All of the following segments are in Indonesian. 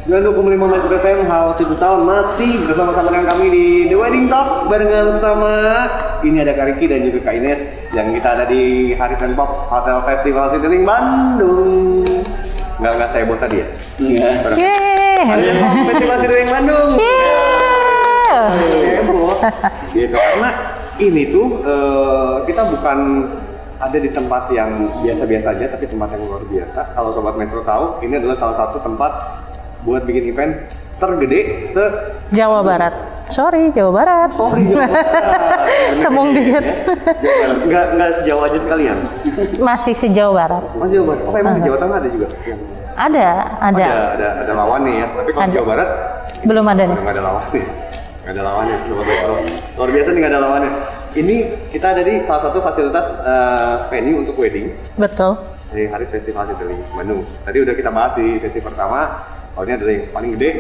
92,5 Metro FM, House itu Sound masih bersama-sama dengan kami di The Wedding Talk barengan sama ini ada Kak Riki dan juga Kak Ines yang kita ada di Harrison Pop Hotel Festival Citilink Bandung. Nggak saya buat tadi ya? Iya. Harrison Pop Festival Citilink Bandung. Gitu karena ini tuh kita bukan ada di tempat yang biasa-biasa aja, tapi tempat yang luar biasa. Kalau Sobat Metro tahu, ini adalah salah satu tempat buat bikin event tergede Jawa Barat. Sorry, Jawa Barat. Semung dikit. Enggak sejauh aja sekalian. Masih se-Jawa Barat. Oh, Jawa Barat. Oh, emang di Jawa Tengah ada juga? Ada. Ada lawannya ya. Tapi kalau Jawa Barat belum ada nih. Enggak ada lawannya. Enggak ada lawannya. Sobat Metro. Luar biasa nih, enggak ada lawannya. Ini kita ada di salah satu fasilitas venue untuk wedding. Betul. Di Haris Festival Citilink Bandung. Tadi udah kita bahas di sesi pertama. Kalau ini adalah yang paling gede,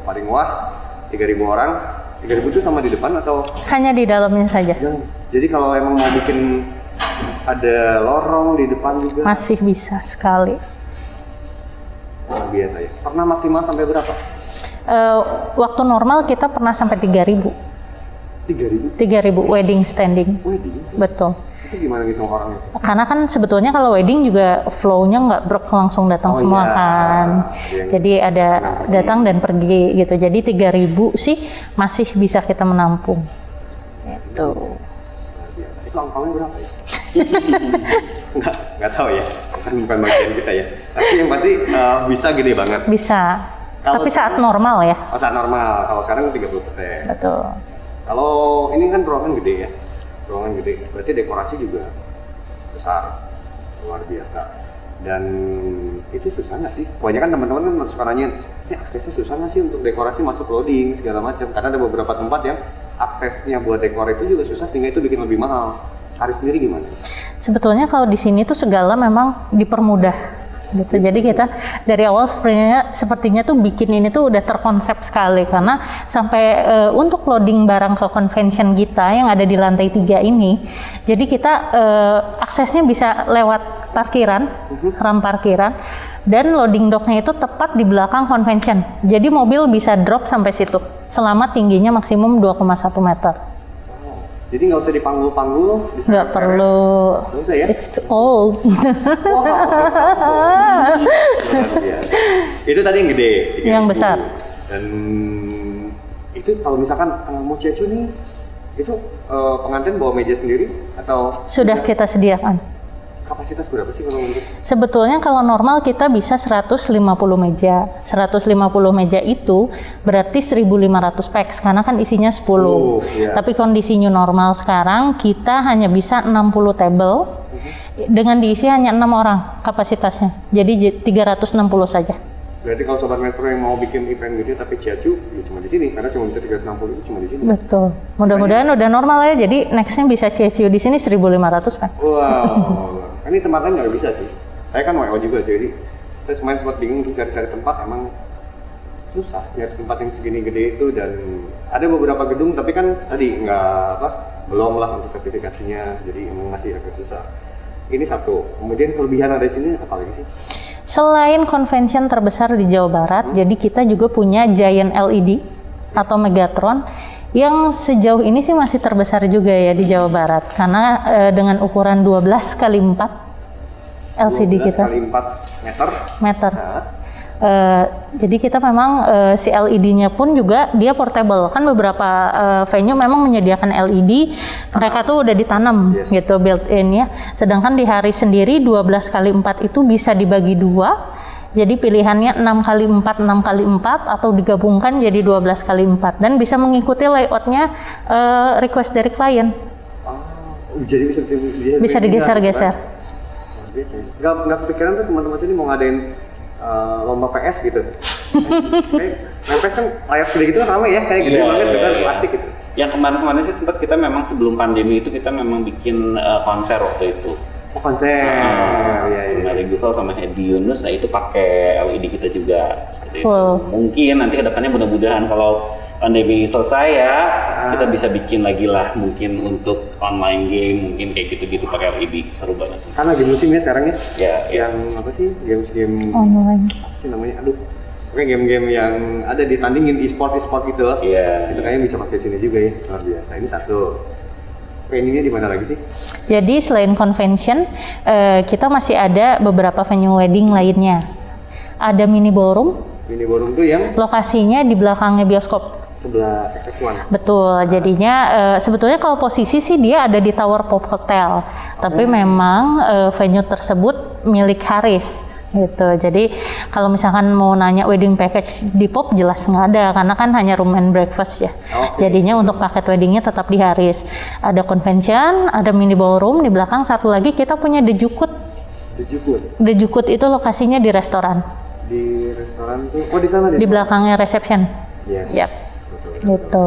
paling wah, 3.000 orang. 3.000 itu sama di depan atau? Hanya di dalamnya saja. Jadi kalau emang mau bikin ada lorong di depan juga? Masih bisa sekali. Luar biasa ya. Pernah maksimal sampai berapa? Waktu normal kita pernah sampai 3.000. 3.000? 3.000 wedding standing. Wedding? Betul. Itu gimana ngitung orangnya? Karena kan sebetulnya kalau wedding juga flow-nya nggak langsung datang semua iya. Kan. Jadi ada datang dan pergi gitu. Jadi 3.000 sih masih bisa kita menampung. Gitu. Itu angpaunya berapa ya? Nggak tahu ya. Kan bukan bagian kita ya. Tapi yang pasti bisa gede banget. Bisa. Tapi saat normal ya. Oh, saat normal. Kalau sekarang 30%. Betul. Kalau ini kan ruangan gede ya. Ruangan gede, berarti dekorasi juga besar, luar biasa. Dan itu susah nggak sih? Banyak kan teman-teman kan suka nanya, ini aksesnya susah nggak sih untuk dekorasi masuk loading segala macam? Karena ada beberapa tempat yang aksesnya buat dekor itu juga susah sehingga itu bikin lebih mahal. Haris sendiri gimana? Sebetulnya kalau di sini tuh segala memang dipermudah. Gitu. Jadi kita dari awal sepertinya tuh bikin ini tuh udah terkonsep sekali karena sampai untuk loading barang ke convention kita yang ada di lantai 3 ini, jadi kita aksesnya bisa lewat parkiran, ram parkiran, dan loading docknya itu tepat di belakang convention. Jadi mobil bisa drop sampai situ selama tingginya maksimum 2,1 meter. Jadi nggak usah dipanggul-panggul, nggak perlu. Nggak usah ya? It's too old. Wow. Itu tadi yang gede. Yang besar. Dan itu kalau misalkan mau cecu nih, itu pengantin bawa meja sendiri atau? Sudah kita sediakan. Kapasitas berapa sih kalau untuk? Sebetulnya kalau normal kita bisa 150 meja. 150 meja itu berarti 1.500 pax karena kan isinya 10. Iya. Tapi kondisi new normal sekarang kita hanya bisa 60 table dengan diisi hanya 6 orang kapasitasnya. Jadi 360 saja. Berarti kalau Sobat Metro yang mau bikin event gede tapi ciacu, ya cuma di sini karena cuma bisa 360 itu cuma di sini. Betul. Mudah-mudahan udah normal ya. Jadi nextnya bisa ciacu di sini 1.500 pax. Wow. Ini tempatnya nggak bisa sih. Saya kan WO juga, jadi saya semakin sempat bingung untuk cari-cari tempat, emang susah nyari tempat yang segini gede itu. Dan ada beberapa gedung tapi kan tadi belum lah untuk sertifikasinya, jadi emang masih agak susah. Ini satu. Kemudian kelebihan ada di sini apa lagi sih? Selain convention terbesar di Jawa Barat, jadi kita juga punya Giant LED atau Megatron yang sejauh ini sih masih terbesar juga ya di Jawa Barat karena dengan ukuran 12 kali 4 LCD 12 kita. 12 kali 4 meter. Nah. Jadi kita memang si LED-nya pun juga dia portable. Kan beberapa venue memang menyediakan LED, mereka tuh udah ditanam gitu built-in ya. Sedangkan di Haris sendiri 12 kali 4 itu bisa dibagi dua. Jadi pilihannya 6 kali 4, 6 kali 4 atau digabungkan jadi 12 kali 4 dan bisa mengikuti layoutnya request dari klien. Jadi bisa digeser-geser. Nggak kepikiran tuh teman-teman sini mau ngadain lomba PS gitu. PS kan layar segede gitu kan ramai ya, kayak gitu banget kan asik gitu. Yang kemarin-kemarin sih sempat kita memang sebelum pandemi itu kita memang bikin konser waktu itu. Oh, konser. Sama Regusal sama Hedi Yunus, nah itu pakai LED kita juga seperti itu. Mungkin nanti kedepannya mudah-mudahan kalau pandemi selesai ya, kita bisa bikin lagi lah mungkin untuk online game, mungkin kayak gitu-gitu pakai LED, seru banget sih. Karena di musimnya sekarang ya, ya yang apa sih, game online. Apa sih namanya, aduh, Oke, game-game yang ada ditandingin e-sport gitu. Iya. Itu kayaknya bisa pakai sini juga ya. Luar biasa. Ini satu. Venue-nya di mana lagi sih? Jadi selain convention, kita masih ada beberapa venue wedding lainnya. Ada mini ballroom. Mini ballroom tuh yang Lokasinya di belakangnya bioskop. sebelah XX1. Betul, jadinya sebetulnya kalau posisi sih dia ada di Tower Pop Hotel, tapi memang venue tersebut milik Haris gitu. Jadi kalau misalkan mau nanya wedding package di Pop jelas nggak ada, karena kan hanya room and breakfast ya. Jadinya untuk paket weddingnya tetap di Haris. Ada convention, ada mini ballroom di belakang. Satu lagi kita punya The Jukut. The Jukut itu lokasinya di restoran. Di restoran tuh, oh di sana Di belakangnya reception. Yes. Yap. Gitu.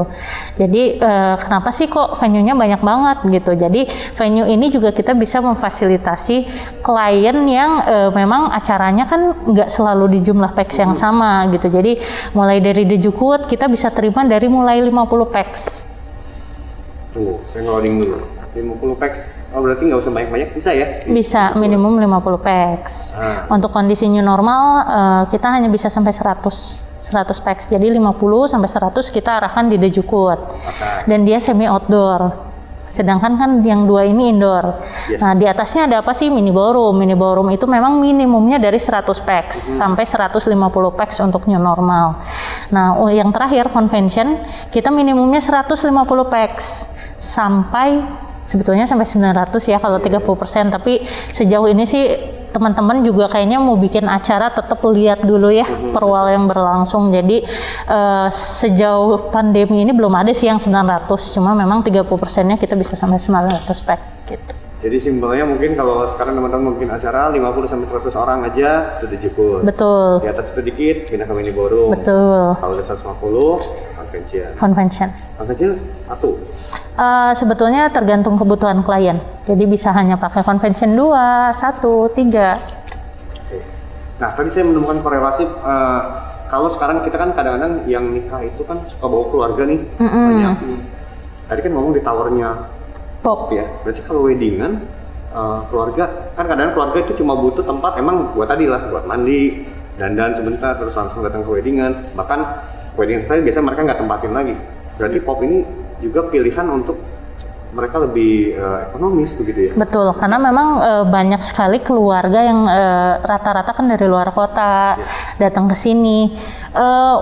Jadi kenapa sih kok venue-nya banyak banget gitu. Jadi venue ini juga kita bisa memfasilitasi klien yang memang acaranya kan nggak selalu di jumlah pax yang sama gitu. Jadi mulai dari The Jukut kita bisa terima dari mulai 50 pax. Tunggu, saya nge-loading dulu. 50 pax. Oh berarti nggak usah banyak-banyak, bisa ya? Bisa minimum 50 pax. Untuk kondisi new normal kita hanya bisa sampai 100 pax. Jadi 50 sampai 100 kita arahkan di The Jukut. Dan dia semi outdoor. Sedangkan kan yang dua ini indoor. Yes. Nah, di atasnya ada apa sih? Mini ballroom. Mini ballroom itu memang minimumnya dari 100 pax sampai 150 pax untuk new normal. Nah, yang terakhir convention kita minimumnya 150 pax sampai sebetulnya sampai 900 ya kalau 30%, tapi sejauh ini sih teman-teman juga kayaknya mau bikin acara tetap lihat dulu ya perwal yang berlangsung. Jadi sejauh pandemi ini belum ada sih yang 900, cuma memang 30%-nya kita bisa sampai 900 pack gitu. Jadi simpelnya mungkin kalau sekarang teman-teman mungkin acara 50 sampai 100 orang aja sudah cukup. Betul. Di atas itu dikit pindah ke mini ballroom. Betul. Kalau udah 150 convention. Convention satu. Sebetulnya tergantung kebutuhan klien. Jadi bisa hanya pakai convention 2, 1, 3. Nah, tadi saya menemukan korelasi kalau sekarang kita kan kadang-kadang yang nikah itu kan suka bawa keluarga nih. Banyak. Tadi kan ngomong di towernya Pop ya. Berarti kalau weddingan keluarga kan kadang-kadang keluarga itu cuma butuh tempat emang buat tadi lah, buat mandi, dandan sebentar terus langsung datang ke weddingan. Bahkan wedding selesai biasanya mereka nggak tempatin lagi. Berarti Pop ini juga pilihan untuk mereka lebih ekonomis begitu ya? Betul, karena memang banyak sekali keluarga yang rata-rata kan dari luar kota datang ke sini.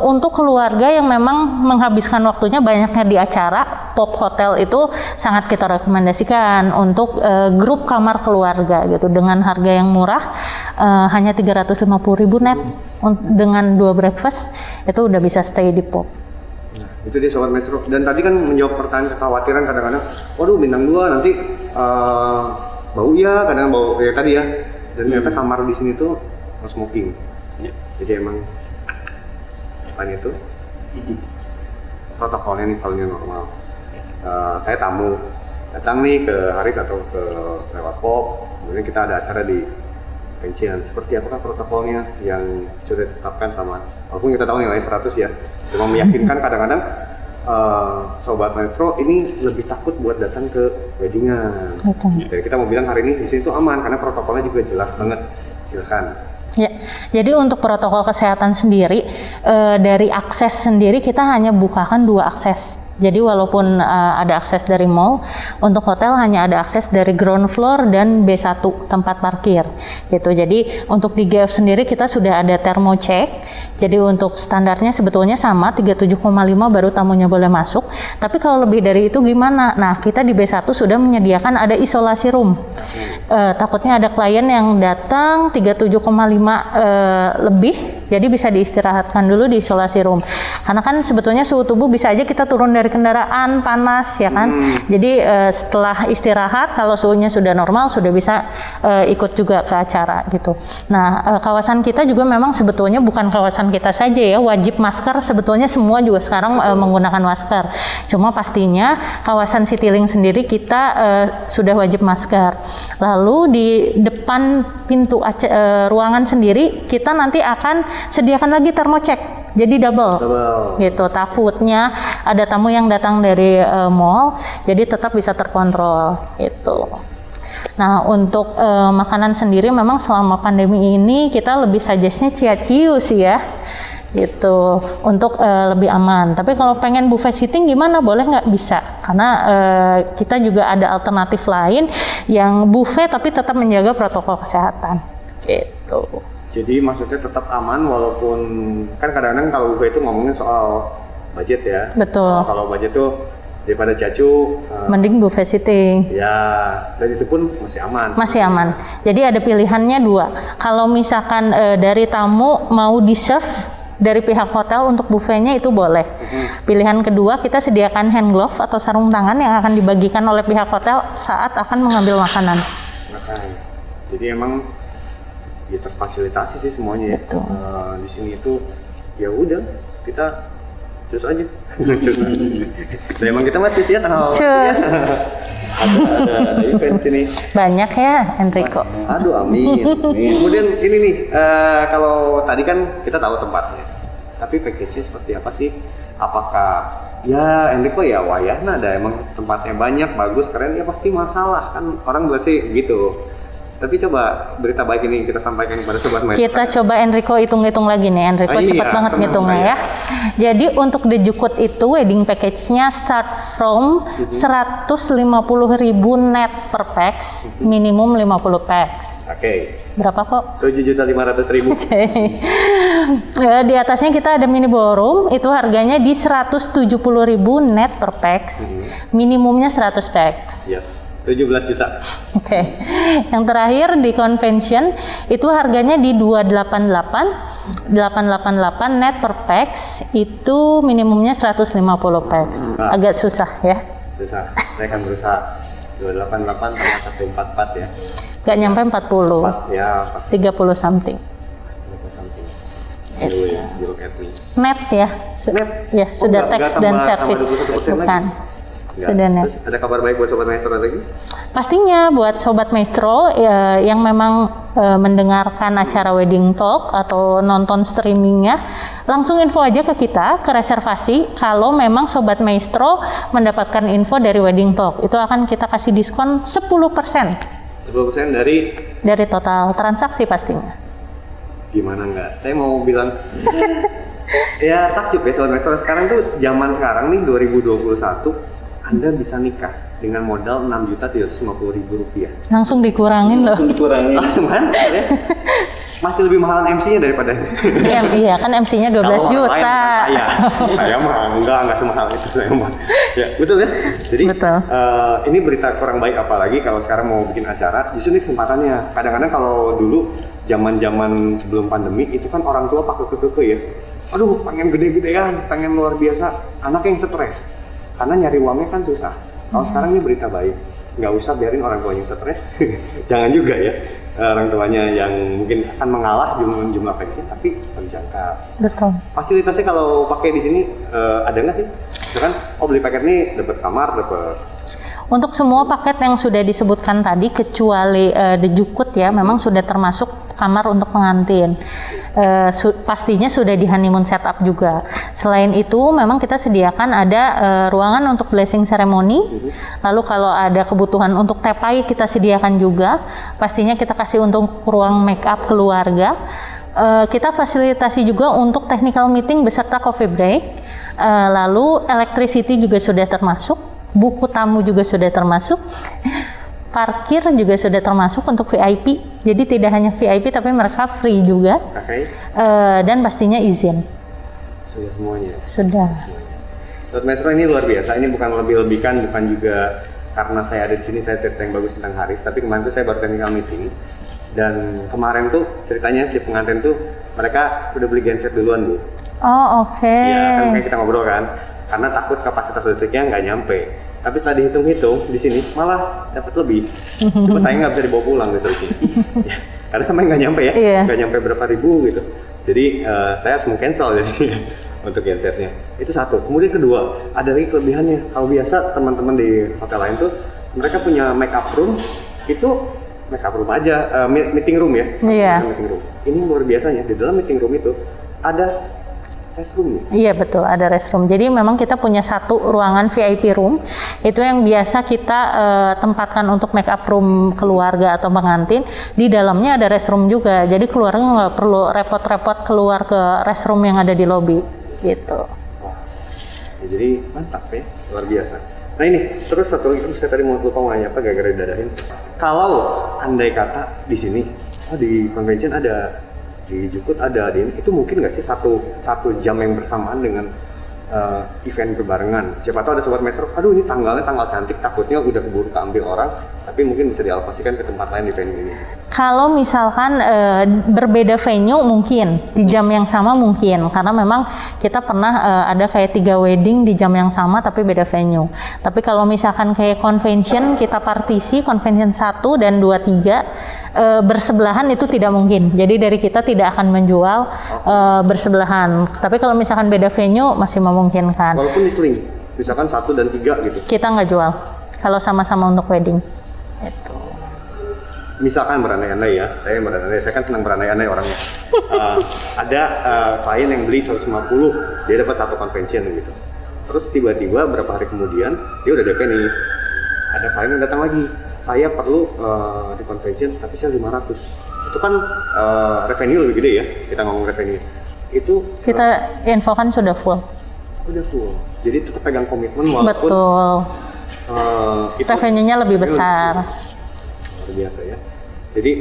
Untuk keluarga yang memang menghabiskan waktunya banyaknya di acara, Pop Hotel itu sangat kita rekomendasikan untuk grup kamar keluarga gitu dengan harga yang murah, hanya 350.000 net dengan 2 breakfast itu udah bisa stay di Pop. Itu dia Sobat Maestro. Dan tadi kan menjawab pertanyaan kekhawatiran kadang-kadang, waduh bintang 2 nanti bau ya, kadang bau kayak tadi ya. Dan ternyata kamar di sini tuh no smoking. Jadi emang apaan itu? Protokolnya nih kalau normal. Saya tamu datang nih ke Haris atau ke lewat Pop, kemudian kita ada acara di pensiun. Seperti apakah protokolnya yang sudah ditetapkan sama, walaupun kita tahu nilai 100 ya, cuma meyakinkan kadang-kadang Sobat Maestro ini lebih takut buat datang ke weddingan. Jadi kita mau bilang hari ini di sini tuh aman karena protokolnya juga jelas banget. Silakan. Ya, jadi untuk protokol kesehatan sendiri dari akses sendiri kita hanya bukakan 2 akses. Jadi walaupun ada akses dari mall, untuk hotel hanya ada akses dari ground floor dan B1 tempat parkir gitu. Jadi untuk di GF sendiri kita sudah ada thermocheck. Jadi untuk standarnya sebetulnya sama 37,5 baru tamunya boleh masuk. Tapi kalau lebih dari itu gimana? Nah, kita di B1 sudah menyediakan ada isolasi room. Takutnya ada klien yang datang 37,5 lebih, jadi bisa diistirahatkan dulu di isolasi room. Karena kan sebetulnya suhu tubuh bisa aja kita turun dari kendaraan panas ya kan. Jadi setelah istirahat kalau suhunya sudah normal sudah bisa ikut juga ke acara gitu. Nah, kawasan kita juga memang sebetulnya bukan kawasan kita saja ya, wajib masker sebetulnya semua juga sekarang menggunakan masker. Cuma pastinya kawasan Citylink sendiri kita sudah wajib masker. Lalu di depan pintu ruangan sendiri kita nanti akan sediakan lagi thermocheck. Jadi double gitu, takutnya ada tamu yang datang dari mall, jadi tetap bisa terkontrol itu. Nah, untuk makanan sendiri memang selama pandemi ini kita lebih suggest-nya ciaciu sih ya. gitu untuk lebih aman. Tapi kalau pengen buffet seating gimana, boleh nggak? Bisa, karena kita juga ada alternatif lain yang buffet tapi tetap menjaga protokol kesehatan gitu. Jadi maksudnya tetap aman walaupun kan kadang-kadang kalau buffet itu ngomongin soal budget ya. Betul. Kalau budget tuh daripada cacu, mending buffet seating. ya, dan itu pun masih aman. Masih aman. Jadi ada pilihannya dua. Kalau misalkan dari tamu mau di-serve dari pihak hotel untuk buffetnya itu boleh. Pilihan kedua, kita sediakan hand glove atau sarung tangan yang akan dibagikan oleh pihak hotel saat akan mengambil makanan. Makanya. Jadi emang ya terfasilitasi sih semuanya ya. Betul. Di sini itu ya udah kita cus aja. Dan emang kita mah cus ya tanggal. Cus. ada event sini. Banyak ya, Enrico. Aduh, amin. Kemudian ini nih, kalau tadi kan kita tahu tempatnya, tapi package-nya seperti apa sih? Apakah ya Enrico ya wayahna ada emang tempatnya banyak, bagus, keren, ya pasti mahal lah kan, orang pasti gitu. Tapi coba berita baik ini kita sampaikan kepada Sobat Maestro. Kita coba Enrico hitung-hitung lagi nih. Enrico cepat banget ngitungnya ya. Jadi untuk The Jukut itu wedding package-nya start from 150.000 net per pax, minimum 50 pax. Oke. Berapa kok? 7.500.000. Oke. Di atasnya kita ada mini ballroom, itu harganya di 170.000 net per pax, minimumnya 100 pax. Yes. 17 juta. Oke. Yang terakhir di convention itu harganya di 888 net per pax, itu minimumnya 150 pax. Agak susah ya. Susah. Saya akan berusaha 288 tambah 144 ya. Gak nyampe 40. 4 ya, 30 something. 30 something. Aduh ya, look at me. Net ya. Net? Ya, Oh, sudah nggak tax dan tambah service. 21% Bukan. lagi? Enggak. Sudah net. Terus ada kabar baik buat Sobat Maestro lagi? Pastinya buat Sobat Maestro yang memang mendengarkan acara Wedding Talk atau nonton streamingnya, langsung info aja ke kita, ke reservasi. Kalau memang Sobat Maestro mendapatkan info dari Wedding Talk, itu akan kita kasih diskon 10% 10% dari total transaksi pastinya. gimana enggak? Saya mau bilang ya takjub ya Sobat Maestro, sekarang tuh zaman sekarang nih 2021 Anda bisa nikah dengan modal Rp6.350.000 rupiah. Langsung dikurangin loh. Langsung dikurangi. Langsung kan? Ya? Masih lebih mahalan MC-nya daripada Iya kan MC-nya 12 Kalau juta. orang lain, saya mah enggak semahal itu saya mah. Ya, betul ya? Jadi Betul. Ini berita kurang baik, apalagi kalau sekarang mau bikin acara, justru ini kesempatannya. Kadang-kadang kalau dulu zaman-zaman sebelum pandemi itu kan orang tua pakai keke ya. Aduh, pengen gede-gedean, pengen luar biasa, anak yang stres. Karena nyari uangnya kan susah. Kalau sekarang ini berita baik, nggak usah biarin orang tuanya stres. Jangan juga ya orang tuanya yang mungkin akan mengalah jumlah package, tapi terjangkau. Betul. Fasilitasnya kalau pakai di sini ada nggak sih? Misalkan, beli paket ini dapat kamar, dapat. Untuk semua paket yang sudah disebutkan tadi, kecuali The Jukut ya, memang sudah termasuk kamar untuk pengantin. Pastinya sudah di honeymoon setup juga. Selain itu, memang kita sediakan ada ruangan untuk blessing ceremony. Lalu kalau ada kebutuhan untuk tepai, kita sediakan juga. Pastinya kita kasih untuk ruang make up keluarga. Kita fasilitasi juga untuk technical meeting beserta coffee break. Lalu electricity juga sudah termasuk. Buku tamu juga sudah termasuk, parkir juga sudah termasuk untuk VIP. Jadi tidak hanya VIP tapi mereka free juga. Oke. Dan pastinya izin. Sudah semuanya. Sudah. Sobat Maestro, ini luar biasa. Ini bukan lebih-lebihkan, bukan juga karena saya ada di sini saya cerita yang bagus tentang Haris. Tapi kemarin tuh saya baru technical meeting, dan kemarin tuh ceritanya si pengantin tuh mereka udah beli genset duluan Bu. Oh oke. Iya kan, kayak kita ngobrol kan. Karena takut kapasitas listriknya nggak nyampe. Tapi setelah dihitung-hitung di sini malah dapat lebih. Cuma saya nggak bisa dibawa pulang listriknya. Ya, karena sampai nggak nyampe ya, nggak nyampe berapa ribu gitu. Jadi saya harus cancel jadi untuk gensetnya. Itu satu. Kemudian kedua, ada lagi kelebihannya. Kalau biasa teman-teman di hotel lain tuh mereka punya make up room, itu make up room aja, meeting room ya. Iya. Meeting room. Ini luar biasanya di dalam meeting room itu ada restroom ya? Iya betul, ada restroom. Jadi memang kita punya satu ruangan VIP room, itu yang biasa kita tempatkan untuk make up room keluarga atau pengantin. Di dalamnya ada restroom juga, jadi keluarga nggak perlu repot-repot keluar ke restroom yang ada di lobby, gitu. Wah, ya, jadi mantap ya, luar biasa. Nah ini, terus satu lagi, saya tadi mau lupa mau nanya apa gara-gara dadahin. Kalau andai kata di sini, di convention ada, di Jukut ada, itu mungkin nggak sih satu jam yang bersamaan dengan event berbarengan? Siapa tahu ada sobat maestro, aduh ini tanggal cantik, takutnya udah keburu keambil orang, tapi mungkin bisa dialokasikan ke tempat lain di venue ini. Kalau misalkan berbeda venue mungkin, di jam yang sama mungkin, karena memang kita pernah ada kayak 3 wedding di jam yang sama tapi beda venue. Tapi kalau misalkan kayak convention, kita partisi convention 1 dan 2, 3 bersebelahan itu tidak mungkin. Jadi dari kita tidak akan menjual bersebelahan. Tapi kalau misalkan beda venue masih memungkinkan. Walaupun diseling, misalkan 1 dan 3 gitu. Kita nggak jual kalau sama-sama untuk wedding. Itu. Misalkan berandai-andai ya, saya kan senang berandai-andai orangnya. Ada klien yang beli 150, dia dapat 1 convention gitu. Terus tiba-tiba berapa hari kemudian, dia udah DP nih. Ada klien yang datang lagi, saya perlu di convention, tapi saya 500. Itu kan revenue lebih gede ya, kita ngomong revenue. Itu kita infokan sudah full. Udah full, jadi tetap pegang komitmen walaupun betul. Revenue-nya lebih besar. Luar biasa ya. Jadi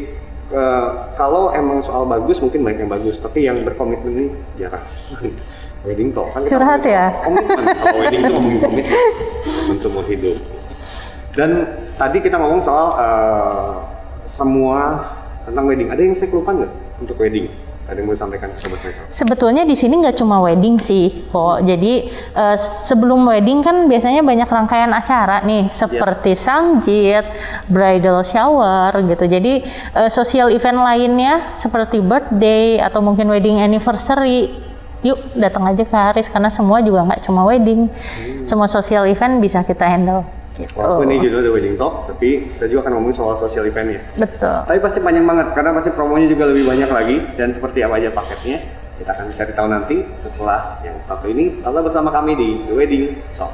kalau emang soal bagus mungkin banyak yang bagus, tapi yang berkomitmen ini jarang. Wedding talk kan curhat ya. Komitmen. Kalau wedding itu ngomongin komitmen seumur hidup. Dan tadi kita ngomong soal semua tentang wedding. Ada yang saya kelupaan nggak untuk wedding? Ada yang mau disampaikan ke sobat maestro? Sebetulnya di sini nggak cuma wedding sih kok. Jadi sebelum wedding kan biasanya banyak rangkaian acara nih, seperti sanjit, bridal shower gitu. Jadi social event lainnya seperti birthday atau mungkin wedding anniversary, yuk datang aja ke Haris karena semua juga nggak cuma wedding, semua social event bisa kita handle. Gitu. Walaupun ini judulnya wedding talk, tapi kita juga akan ngomongin soal social eventnya. Betul. Tapi pasti panjang banget, karena pasti promonya juga lebih banyak lagi. Dan seperti apa aja paketnya, kita akan cari tahu nanti setelah yang satu ini. Tetaplah bersama kami di The Wedding Talk.